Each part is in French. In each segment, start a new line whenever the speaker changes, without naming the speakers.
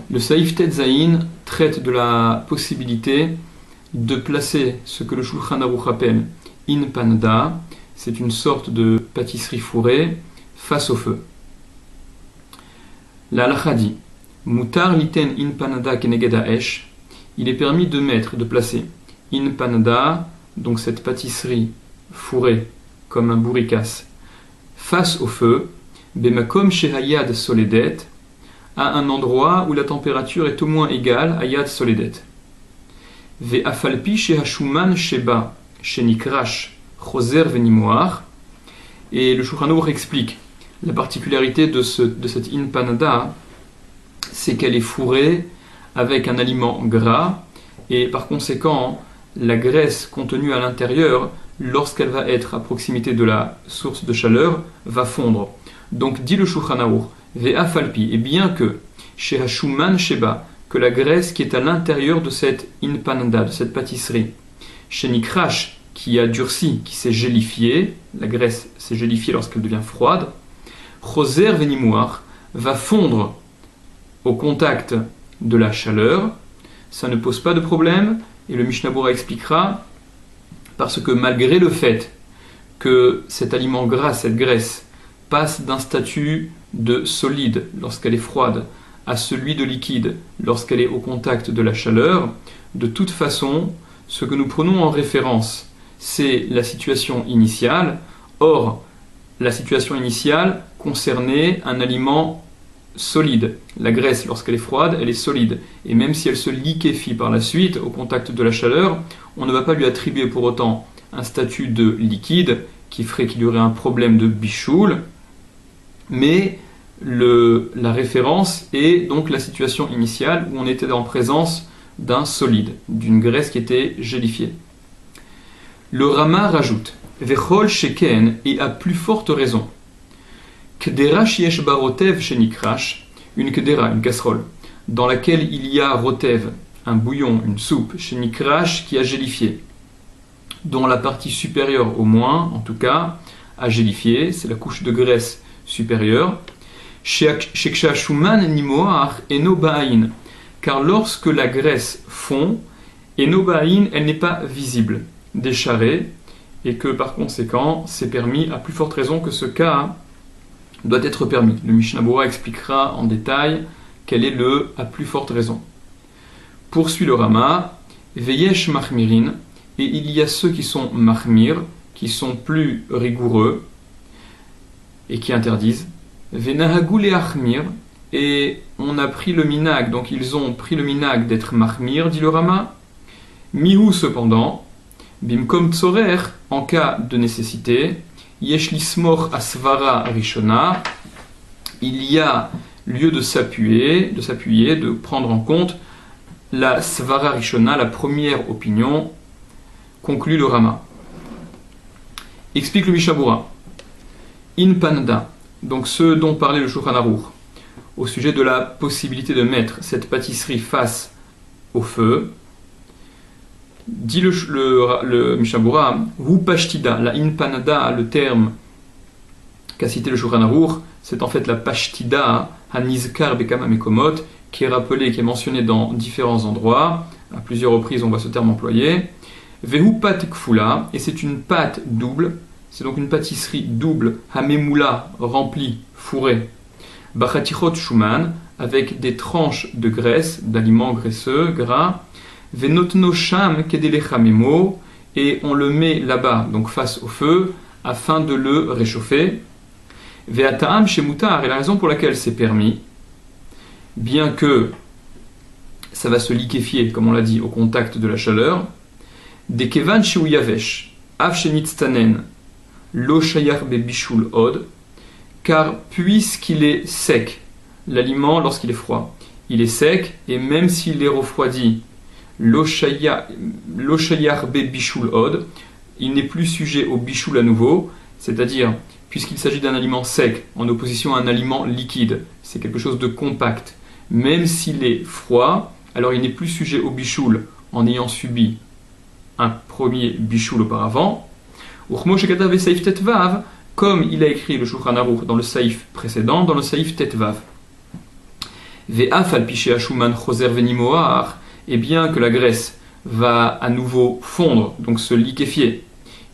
Le Saïf Tetzaïn traite de la possibilité de placer ce que le Shulchan Aruch appelle in panada, c'est une sorte de pâtisserie fourrée, face au feu. La halakha dit Mutar liten in panada keneged ha'esh, il est permis de mettre, de placer in panada, donc cette pâtisserie fourrée comme un bourrikas, face au feu, bemakom shehayad soledet, à un endroit où la température est au moins égale à yad soledet. Ve'afalpi shehashuman sheba shenikrash choser venimoar. Et le Shulchan Aruch explique la particularité de cette in panada, c'est qu'elle est fourrée avec un aliment gras, et par conséquent, la graisse contenue à l'intérieur, lorsqu'elle va être à proximité de la source de chaleur, va fondre. Donc dit le Shulchan Aruch, ve'afalpi, et bien que chez Hashuman Sheba, que la graisse qui est à l'intérieur de cette in panada, de cette pâtisserie, chez Nikrash, qui a durci, qui s'est gélifiée, la graisse s'est gélifiée lorsqu'elle devient froide, Choser venimoar va fondre au contact de la chaleur, ça ne pose pas de problème, et le Mishnah Bora expliquera, parce que malgré le fait que cet aliment gras, cette graisse, passe d'un statut de solide lorsqu'elle est froide à celui de liquide lorsqu'elle est au contact de la chaleur, de toute façon, ce que nous prenons en référence, c'est la situation initiale. Or, la situation initiale concernait un aliment solide. La graisse, lorsqu'elle est froide, elle est solide. Et même si elle se liquéfie par la suite, au contact de la chaleur, on ne va pas lui attribuer pour autant un statut de liquide qui ferait qu'il y aurait un problème de bichoul, mais la référence est donc la situation initiale où on était en présence d'un solide, d'une graisse qui était gélifiée. Le Rama rajoute Vechol sheken, et à plus forte raison, Kedera shiesh ba rotev shenikrash, une kedera, une casserole, dans laquelle il y a rotev, un bouillon, une soupe, shenikrash qui a gélifié, dont la partie supérieure au moins, en tout cas, a gélifié, c'est la couche de graisse supérieure, sheksha shuman nimoach eno ba'ain, car lorsque la graisse fond, eno ba'ain, elle n'est pas visible, décharée, et que par conséquent, c'est permis à plus forte raison que ce cas doit être permis. Le Mishnah Bora expliquera en détail quel est le à plus forte raison. Poursuit le Rama, Veyesh Mahmirin, et il y a ceux qui sont Mahmir, qui sont plus rigoureux et qui interdisent. Venahagu le Achmir, et on a pris le minag, donc ils ont pris le minag d'être Mahmir, dit le Rama. Mihu cependant, Bimkom Tzorer, en cas de nécessité, Yesh lismor asvara rishona, il y a lieu de s'appuyer, de prendre en compte la svara rishona, la première opinion, conclut le Rama. Explique le Mishnah Bora. In panada, donc ce dont parlait le Shulchan Aruch, au sujet de la possibilité de mettre cette pâtisserie face au feu, dit le Mishnah Bora, Hu pashtida, la in panada, le terme qu'a cité le Shulchan Aruch, c'est en fait la pashtida, hanizkar bekama mekomot, qui est rappelé, qui est mentionné dans différents endroits, à plusieurs reprises on voit ce terme employé. Vehu pat kfula, et c'est une pâte double, c'est donc une pâtisserie double, hamemoula, remplie, fourrée, bachatichot shuman, avec des tranches de graisse, d'aliments graisseux, gras, venotno sham kedelechamemo, et on le met là-bas, donc face au feu, afin de le réchauffer. Ve'ataam shemutar, et la raison pour laquelle c'est permis, bien que ça va se liquéfier, comme on l'a dit, au contact de la chaleur, dekevan sheu yavesh, av shenitztanen, lo shayar bebishul od, car puisqu'il est sec, l'aliment lorsqu'il est froid, il est sec, et même s'il est refroidi, lo shayar bebishul od, il n'est plus sujet au bishul à nouveau, c'est-à-dire, puisqu'il s'agit d'un aliment sec, en opposition à un aliment liquide, c'est quelque chose de compact, même s'il est froid, alors il n'est plus sujet au bishul en ayant subi un premier bishul auparavant. Comme il a écrit le Shulchan Aruch dans le saïf précédent, dans le saïf tetvav. Ve'af al piché ashuman choser venimoar, et bien que la graisse va à nouveau fondre, donc se liquéfier.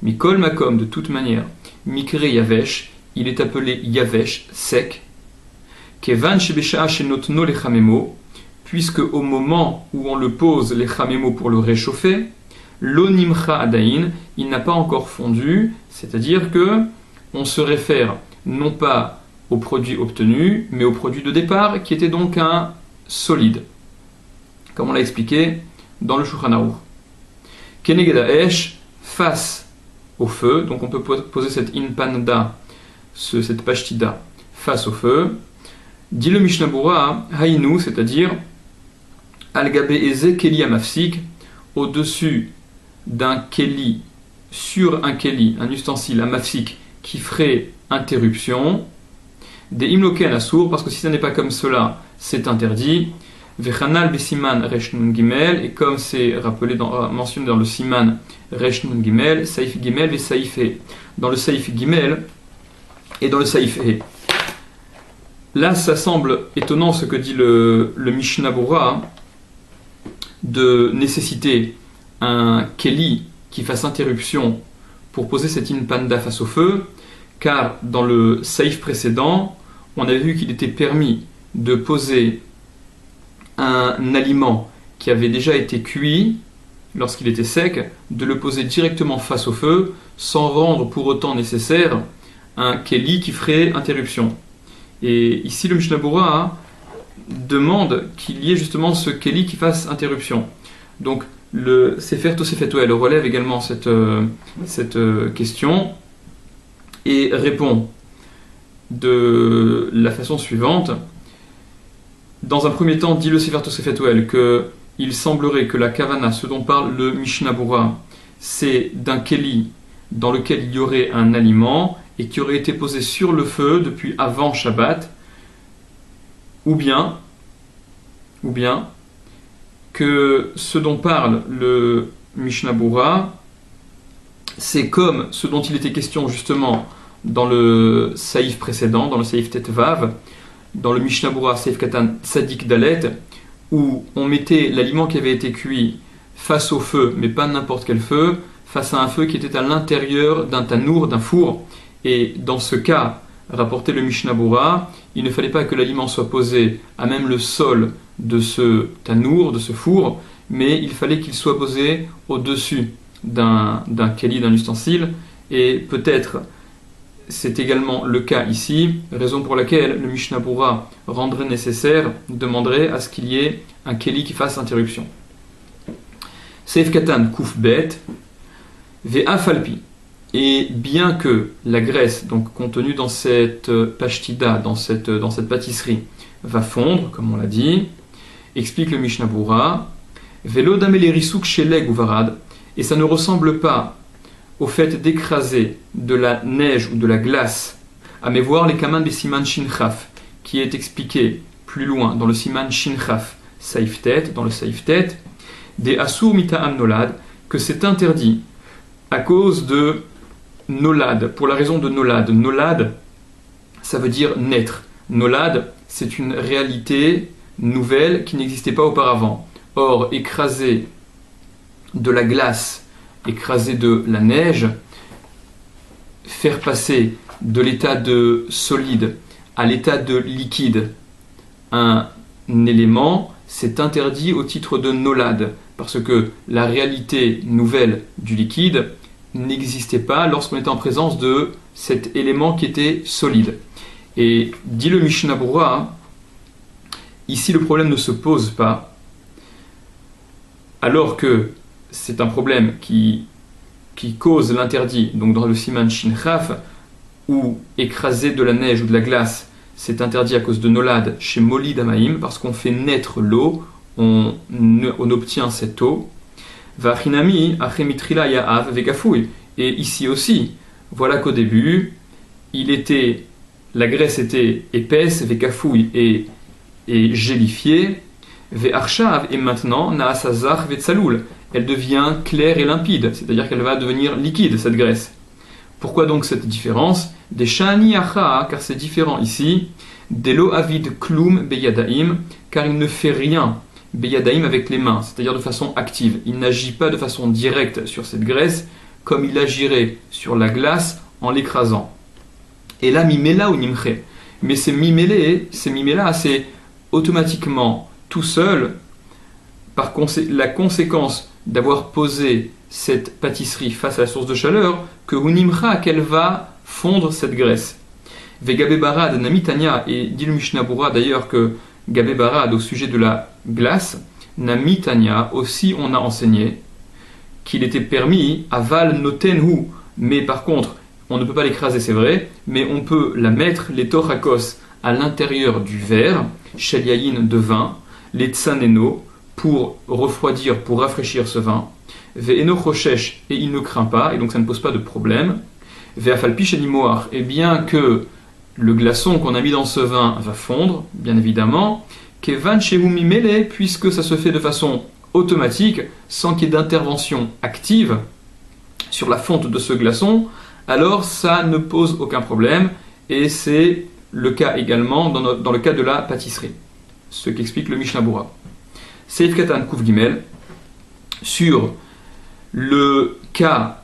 Mikol makom, de toute manière, mikre yavesh, il est appelé yavesh, sec. Kevan shebesha shenotno lechamemo, puisque au moment où on le pose les chamemo pour le réchauffer, l'onimcha adain, il n'a pas encore fondu, c'est-à-dire que on se réfère non pas au produit obtenu, mais au produit de départ, qui était donc un solide, comme on l'a expliqué dans le Shulchan Aruch. Keneged ha'esh, face au feu, donc on peut poser cette inpanda, cette pashtida, face au feu. Dit le Mishnah Berurah, haïnu, c'est-à-dire al-gabe eze keli amafsik, au-dessus d'un keli, sur un keli, un ustensile amafsik qui ferait interruption, des imloken assour, parce que si ce n'est pas comme cela, c'est interdit. Vechanal besiman resh nun gimel, et comme c'est mentionné dans le siman resh nun gimel, saif gimel ve saif he, dans le saif gimel et dans le saif he. Là, ça semble étonnant ce que dit le Mishnah Berurah, de nécessiter un keli qui fasse interruption pour poser cette inpanda face au feu, car dans le saif précédent, on avait vu qu'il était permis de poser un aliment qui avait déjà été cuit lorsqu'il était sec, de le poser directement face au feu, sans rendre pour autant nécessaire un keli qui ferait interruption. Et ici, le Mishnah Berurah demande qu'il y ait justement ce keli qui fasse interruption. Donc, le Sefer Tosefet Ohel relève également cette question et répond de la façon suivante. Dans un premier temps, dit le Sefer Tosefet Ohel qu'il semblerait que la kavana, ce dont parle le Mishnah Berurah, c'est d'un keli dans lequel il y aurait un aliment et qui aurait été posé sur le feu depuis avant Shabbat, ou bien que ce dont parle le Mishnah Berurah, c'est comme ce dont il était question justement dans le saïf précédent, dans le saïf Tetvav, dans le Mishnah Berurah saïf Katan Tzadik Dalet, où on mettait l'aliment qui avait été cuit face au feu, mais pas n'importe quel feu, face à un feu qui était à l'intérieur d'un tanour, d'un four. Et dans ce cas, rapporté le Mishnah Berurah, il ne fallait pas que l'aliment soit posé à même le sol de ce tanour, de ce four, mais il fallait qu'il soit posé au-dessus d'un keli, d'un ustensile, et peut-être c'est également le cas ici, raison pour laquelle le Mishnah Berurah rendrait nécessaire, demanderait à ce qu'il y ait un keli qui fasse interruption. Seif Katan Kouf Bet, Ve'afalpi. Et bien que la graisse, donc contenue dans cette pashtida, dans cette pâtisserie, va fondre, comme on l'a dit, explique le Mishnah Berurah, Velo damelerisuk sheleg uvarad, et ça ne ressemble pas au fait d'écraser de la neige ou de la glace, à mes voir les kaman des siman shinchaf, qui est expliqué plus loin dans le siman shinchaf, saif tet, dans le saif tet, des asur mita'am nolad, que c'est interdit à cause de nolad, pour la raison de nolad. Nolad, ça veut dire naître. Nolad, c'est une réalité nouvelle qui n'existait pas auparavant. Or, écraser de la glace, écraser de la neige, faire passer de l'état de solide à l'état de liquide un élément, c'est interdit au titre de nolad, parce que la réalité nouvelle du liquide n'existait pas lorsqu'on était en présence de cet élément qui était solide. Et dit le Mishnah Berurah, ici le problème ne se pose pas, alors que c'est un problème qui cause l'interdit, donc dans le siman shinchaf, où écraser de la neige ou de la glace, c'est interdit à cause de nolad chez Molid Amaim, parce qu'on fait naître l'eau, on obtient cette eau. Vachinami, achemitrila ya'av vegafoui. Et ici aussi, voilà qu'au début, la graisse était épaisse, vegafoui, et gélifiée. Ve'arshav, et maintenant, na'asazach ve'tsaloul. Elle devient claire et limpide, c'est-à-dire qu'elle va devenir liquide, cette graisse. Pourquoi donc cette différence? Des shani acha, car c'est différent ici. Delo avid klum beyadaim, car il ne fait rien beyadaim avec les mains, c'est-à-dire de façon active. Il n'agit pas de façon directe sur cette graisse, comme il agirait sur la glace en l'écrasant. Et là, mimela ou nimche. Mais ces mimela, c'est automatiquement tout seul, par la conséquence d'avoir posé cette pâtisserie face à la source de chaleur, que unimcha, qu'elle va fondre cette graisse. Vegabe barad namitania, et dit le Mishnah Bura d'ailleurs que Gabe barad au sujet de la glace, namitania, aussi on a enseigné qu'il était permis aval notenhu, mais par contre on ne peut pas l'écraser, c'est vrai, mais on peut la mettre, les torakos, à l'intérieur du verre, sheliayin de vin, les tsaneno, pour refroidir, pour rafraîchir ce vin, ve'eno choshesh, et il ne craint pas, et donc ça ne pose pas de problème, ve'afalpi shenimoar, et bien que le glaçon qu'on a mis dans ce vin va fondre, bien évidemment, kevan shehu mimele, puisque ça se fait de façon automatique, sans qu'il y ait d'intervention active sur la fonte de ce glaçon, alors ça ne pose aucun problème, et c'est le cas également dans le cas de la pâtisserie, ce qu'explique le Mishnah Bura. Seif Katan Kouf Gimel, sur le cas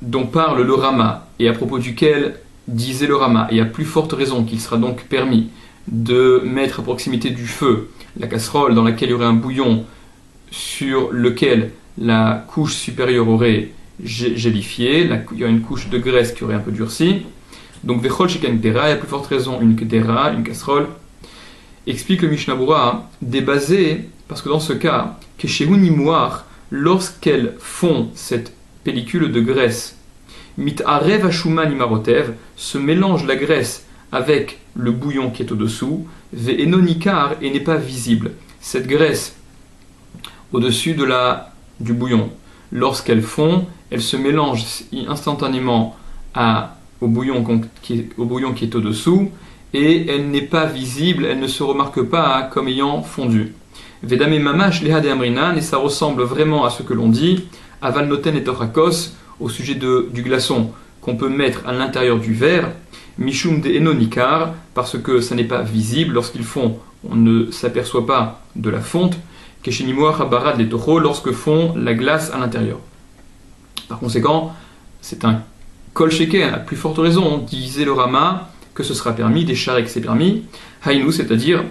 dont parle le Rama, et à propos duquel disait le Rama, et à plus forte raison qu'il sera donc permis de mettre à proximité du feu la casserole dans laquelle il y aurait un bouillon sur lequel la couche supérieure aurait gélifié, il y a une couche de graisse qui aurait un peu durci. Donc, Vechol Sheken Kdera, et à plus forte raison une Kdera, une casserole, explique le Mishnah Bura, débasé, parce que dans ce cas, que chez Unimoar, lorsqu'elles font cette pellicule de graisse, Mitarev Ashuman Imarotev, se mélange la graisse avec le bouillon qui est au-dessous, Ve'enonikar, et n'est pas visible. Cette graisse au-dessus du bouillon, lorsqu'elles fond, elle se mélange instantanément au bouillon qui est au-dessous, et elle n'est pas visible, elle ne se remarque pas comme ayant fondu. Vedame mamash leha de amrinan, et ça ressemble vraiment à ce que l'on dit, aval noten et tochakos, au sujet du glaçon qu'on peut mettre à l'intérieur du verre, mishum de enonikar, parce que ça n'est pas visible, lorsqu'ils font, on ne s'aperçoit pas de la fonte, keshenimoa habarad les tocho, lorsque fond la glace à l'intérieur. Par conséquent, c'est un kol sheken, à plus forte raison, disait le Rama, que ce sera permis, des chareks c'est permis, haïnou, c'est-à-dire,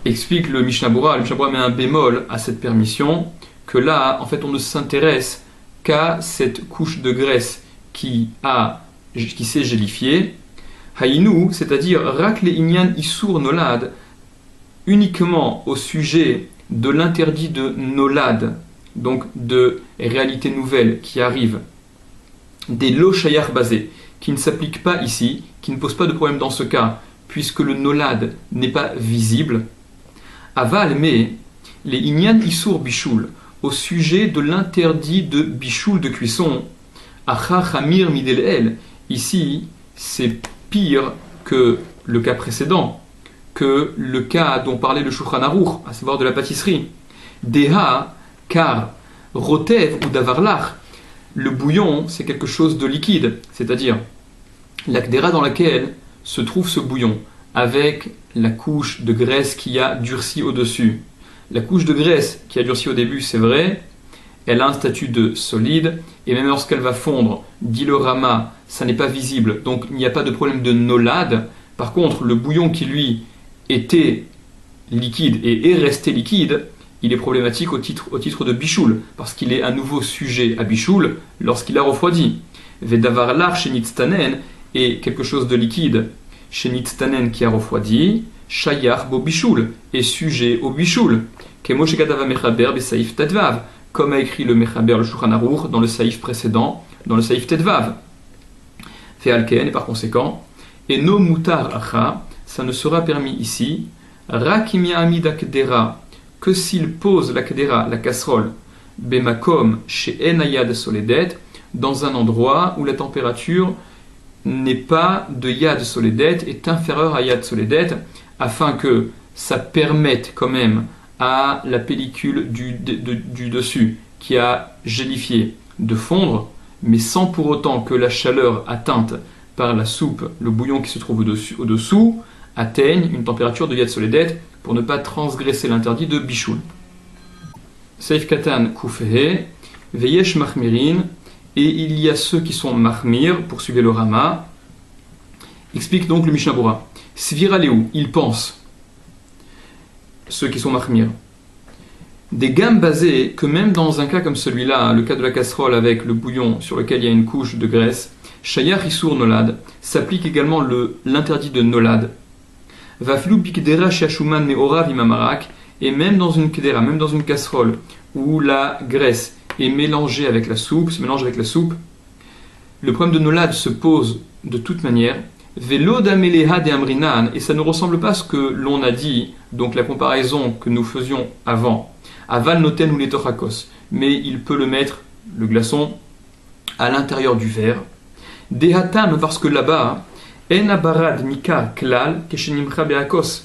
explique le Mishnah Bura met un bémol à cette permission, que là, en fait, on ne s'intéresse qu'à cette couche de graisse qui s'est gélifiée, haïnou, c'est-à-dire, rak le inyan isur nolad, uniquement au sujet de l'interdit de nolad, donc de réalité nouvelle qui arrive, des lochayar basés, qui ne s'appliquent pas ici, qui ne posent pas de problème dans ce cas, puisque le nolad n'est pas visible. Aval, mais les inyan isur bichoul, au sujet de l'interdit de bichoul de cuisson, acha chamir midel el, ici c'est pire que le cas précédent, que le cas dont parlait le Shulchan Aruch, à savoir de la pâtisserie. Deha, car rotev ou davarlach, le bouillon c'est quelque chose de liquide, c'est-à-dire la kdera dans laquelle se trouve ce bouillon, avec la couche de graisse qui a durci au-dessus. La couche de graisse qui a durci au début, c'est vrai, elle a un statut de solide, et même lorsqu'elle va fondre, dit le Rama, ça n'est pas visible, donc il n'y a pas de problème de nolad. Par contre, le bouillon qui lui était liquide et est resté liquide, il est problématique au titre de bichoul, parce qu'il est à nouveau sujet à bichoul lorsqu'il a refroidi. Vedavar lar shenitztanen, et quelque chose de liquide, shenitztanen qui a refroidi, shayach bo bichoul, est sujet au bichoul. Kemo shekatava mechaber besaif tedvav, comme a écrit le mechaber, le Shulchan Aruch, dans le saïf précédent, dans le saïf tedvav. Fe'alken, et par conséquent, et no mutar acha, ça ne sera permis ici, rakim ya'amid akdera, que s'il pose la kdera, la casserole, bemakom she'en hayad soledet, dans un endroit où la température n'est pas de yad soledet, est inférieure à yad soledet, afin que ça permette quand même à la pellicule du dessus qui a gélifié de fondre, mais sans pour autant que la chaleur atteinte par la soupe, le bouillon qui se trouve au-dessous, atteignent une température de Yad Soledet pour ne pas transgresser l'interdit de Bishul. Seif Katan Kufehe, Veyesh Mahmirin, et il y a ceux qui sont Mahmir, poursuivez le Rama. Explique donc le Mishnah Bora. Svira Léou, ils pensent, ceux qui sont Mahmir. Des gammes basées que même dans un cas comme celui-là, le cas de la casserole avec le bouillon sur lequel il y a une couche de graisse, Shayar Isur Nolad, s'applique également l'interdit de Nolad. Vafilou Pikdera Shashuman Meorav Imamarak, et même dans une kedera, même dans une casserole où la graisse est mélangée avec la soupe, se mélange avec la soupe, le problème de Nolad se pose de toute manière. Velo d'ameleha de amrinan, et ça ne ressemble pas à ce que l'on a dit, donc la comparaison que nous faisions avant. Aval noten ou les tochakos, mais il peut le mettre, le glaçon, à l'intérieur du verre. Dehatam, parce que là-bas, en abarad mika klal keshenimcha beakos,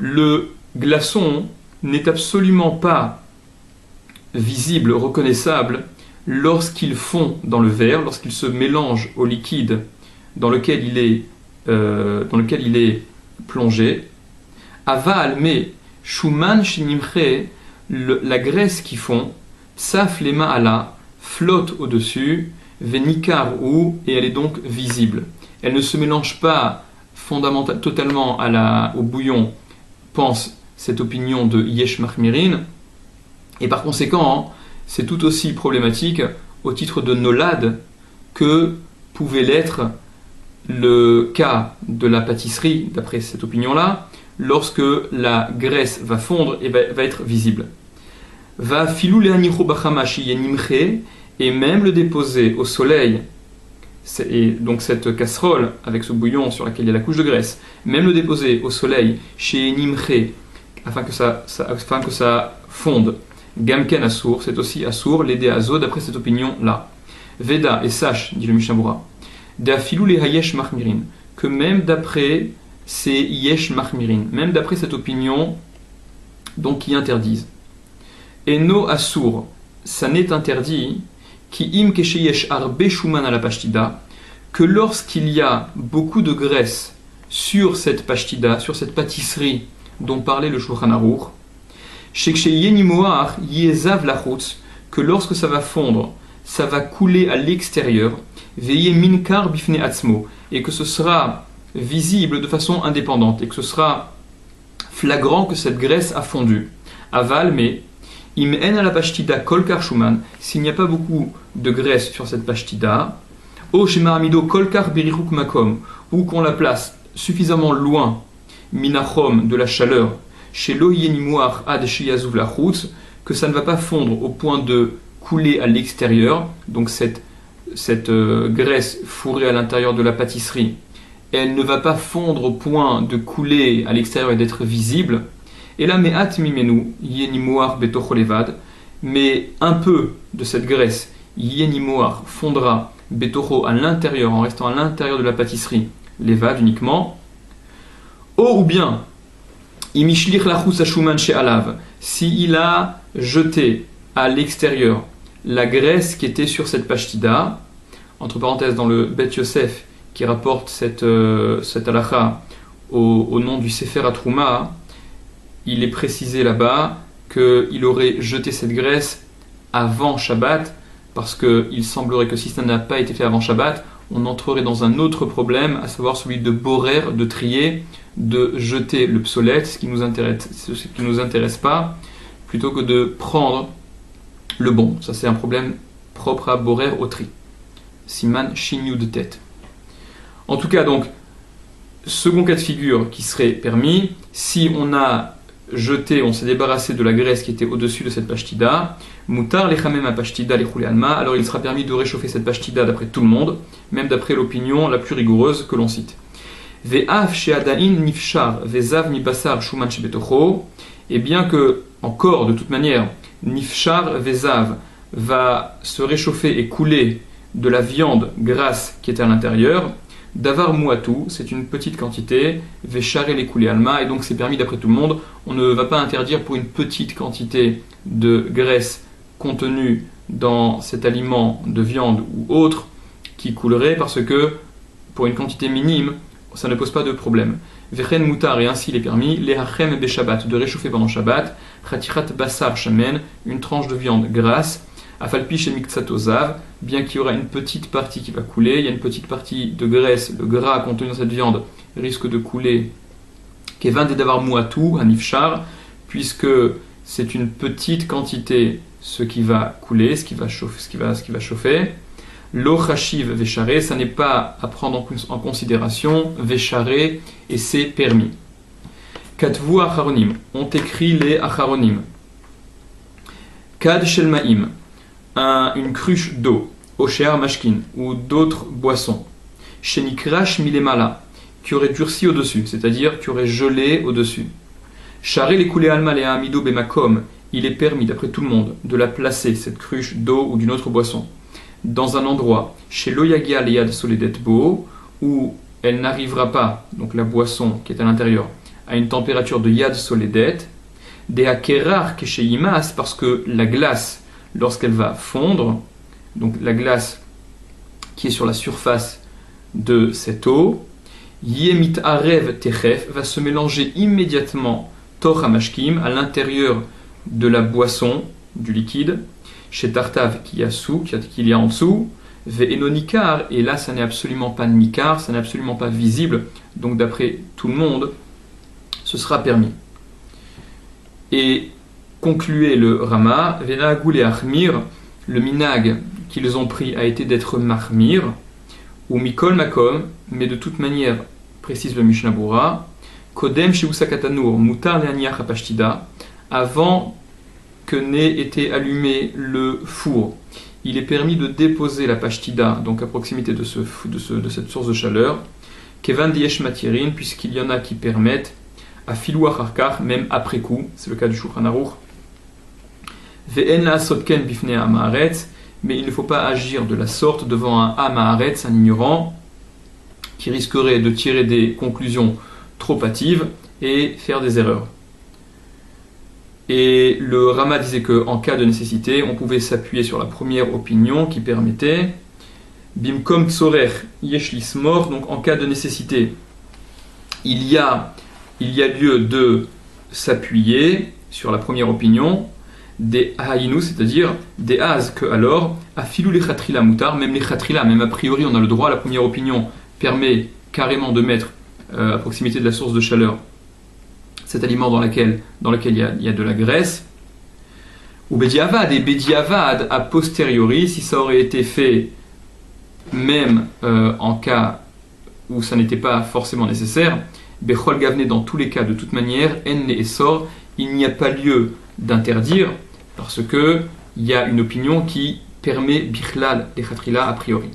le glaçon n'est absolument pas visible, reconnaissable, lorsqu'il fond dans le verre, lorsqu'il se mélange au liquide dans lequel il est plongé. Aval, mais shuman shenimche, la graisse qui fond, psaf lema ala, flotte au-dessus, venikar ou, et elle est donc visible. Elle ne se mélange pas totalement au bouillon, pense cette opinion de Yesh Mahmirin, et par conséquent, c'est tout aussi problématique au titre de Nolad que pouvait l'être le cas de la pâtisserie, d'après cette opinion-là, lorsque la graisse va fondre et va être visible. Va filou le'anicho bachamashi yenimche, et même le déposer au soleil, et donc cette casserole avec ce bouillon sur laquelle il y a la couche de graisse, même le déposer au soleil chez yenimche, afin que ça fonde, gamken assour, c'est aussi assour, l'aider azo, d'après cette opinion-là. Veda, et sache, dit le Mishnah Bora, d'afilou les hayesh mahmirin, que même d'après ces yesh mahmirin, même d'après cette opinion, donc qui interdisent. Eno assour, ça n'est interdit, qui im kesheyesh arbe shuman à la pashtida, que lorsqu'il y a beaucoup de graisse sur cette pashtida, sur cette pâtisserie dont parlait le Shulchan Aruch, sheksheyenimoar yezav lachutz, que lorsque ça va fondre, ça va couler à l'extérieur, veillez minkar bifne atzmo, et que ce sera visible de façon indépendante, et que ce sera flagrant que cette graisse a fondu. Aval, mais im en à la pashtida kolkar shuman, s'il n'y a pas beaucoup de graisse sur cette pashtida, o shema amido kolkar birihuk makom, ou qu'on la place suffisamment loin, minachom, de la chaleur, chez loyenimoar ad shiyazuv lachutz, que ça ne va pas fondre au point de couler à l'extérieur, donc cette graisse fourrée à l'intérieur de la pâtisserie, elle ne va pas fondre au point de couler à l'extérieur et d'être visible. Et là, me'at mimenu yenimoar betocho levad, mais un peu de cette graisse, yenimoar, fondra betocho à l'intérieur, en restant à l'intérieur de la pâtisserie, levad uniquement. Ou bien, imishlich lachus ashuman she'alav, s'il a jeté à l'extérieur la graisse qui était sur cette pashtida, entre parenthèses dans le Bet Yosef qui rapporte cette halakha au nom du Sefer Atrouma, il est précisé là-bas qu'il aurait jeté cette graisse avant Shabbat, parce qu'il semblerait que si ça n'a pas été fait avant Shabbat, on entrerait dans un autre problème, à savoir celui de borer, de trier, de jeter le psolète, ce qui nous intéresse pas, plutôt que de prendre le bon. Ça, c'est un problème propre à borer au tri. Siman Shinyu de tête. En tout cas, donc, second cas de figure qui serait permis, si on s'est débarrassé de la graisse qui était au-dessus de cette pashtida, mutar lechamem a pashtida lechule alma, alors il sera permis de réchauffer cette pashtida d'après tout le monde, même d'après l'opinion la plus rigoureuse que l'on cite. Ve'af she'adain nifshar ve'zav mi basar shuman shebetocho, et bien que, encore de toute manière, nifshar ve'zav va se réchauffer et couler de la viande grasse qui est à l'intérieur, davar muatou, c'est une petite quantité, ve'share les coulées alma, et donc c'est permis d'après tout le monde. On ne va pas interdire pour une petite quantité de graisse contenue dans cet aliment de viande ou autre qui coulerait, parce que pour une quantité minime, ça ne pose pas de problème. Vechen mutar, et ainsi il est permis, les hachem be Shabbat, de réchauffer pendant Shabbat, chatichat basar shamen, une tranche de viande grasse, afalpi chez miktsatozav, bien qu'il y aura une petite partie qui va couler, il y a une petite partie de graisse, le gras contenu dans cette viande risque de couler, kevin de davar muatu, hanifchar, puisque c'est une petite quantité ce qui va couler, ce qui va chauffer. Lo chashiv vecharé, ça n'est pas à prendre en considération, vecharé, et c'est permis. Katvu acharonim, ont écrit les acharonim. Kad shelmaim, une cruche d'eau, osher mashkin, ou d'autres boissons. Shenikrash milemala, qui aurait durci au-dessus, c'est-à-dire qui aurait gelé au-dessus. Charé les coulées alma les amido bemakom, il est permis, d'après tout le monde, de la placer, cette cruche d'eau ou d'une autre boisson, dans un endroit, chez l'oyagia leyad soledet bo, où elle n'arrivera pas, donc la boisson qui est à l'intérieur, à une température de yad soledet, des hakerar kesheyimas, parce que la glace, lorsqu'elle va fondre, donc la glace qui est sur la surface de cette eau, yemit arev techef, va se mélanger immédiatement toch hamashkim, à l'intérieur de la boisson, du liquide, chez Tartav qu'il y a en dessous, ve'enonikar, et là ça n'est absolument pas nikar, ça n'est absolument pas visible, donc d'après tout le monde, ce sera permis. Et concluait le Rama, ve'nagul et achmir, le minag qu'ils ont pris a été d'être mahmir, ou mikol makom, mais de toute manière, précise le Mishnah Bura, kodem sheusakatanur mutar leaniach apashtida, avant que n'ait été allumé le four, il est permis de déposer la pashtida, donc à proximité de cette source de chaleur, kevan diesh matirin, puisqu'il y en a qui permettent, à filou acharkar, même après coup, c'est le cas du Shulchan Aruch, ve'en la sotken bifnei ha'maaretz, mais il ne faut pas agir de la sorte devant un ha'maaretz, un ignorant, qui risquerait de tirer des conclusions trop hâtives et faire des erreurs. Et le Rama disait qu'en cas de nécessité, on pouvait s'appuyer sur la première opinion qui permettait Bimkom tsorer yeshlis mort, donc en cas de nécessité, il y a lieu de s'appuyer sur la première opinion des haïnou, c'est-à-dire des az, que alors, afilou les khatrila moutar, même les khatrila, même a priori on a le droit, la première opinion permet carrément de mettre à proximité de la source de chaleur cet aliment dans lequel il y a de la graisse, ou bediavad, et bediavad a posteriori, si ça aurait été fait même en cas où ça n'était pas forcément nécessaire, bechol gavne, dans tous les cas, de toute manière, en et sort, il n'y a pas lieu d'interdire, parce que il y a une opinion qui permet bichlal les khatrila a priori.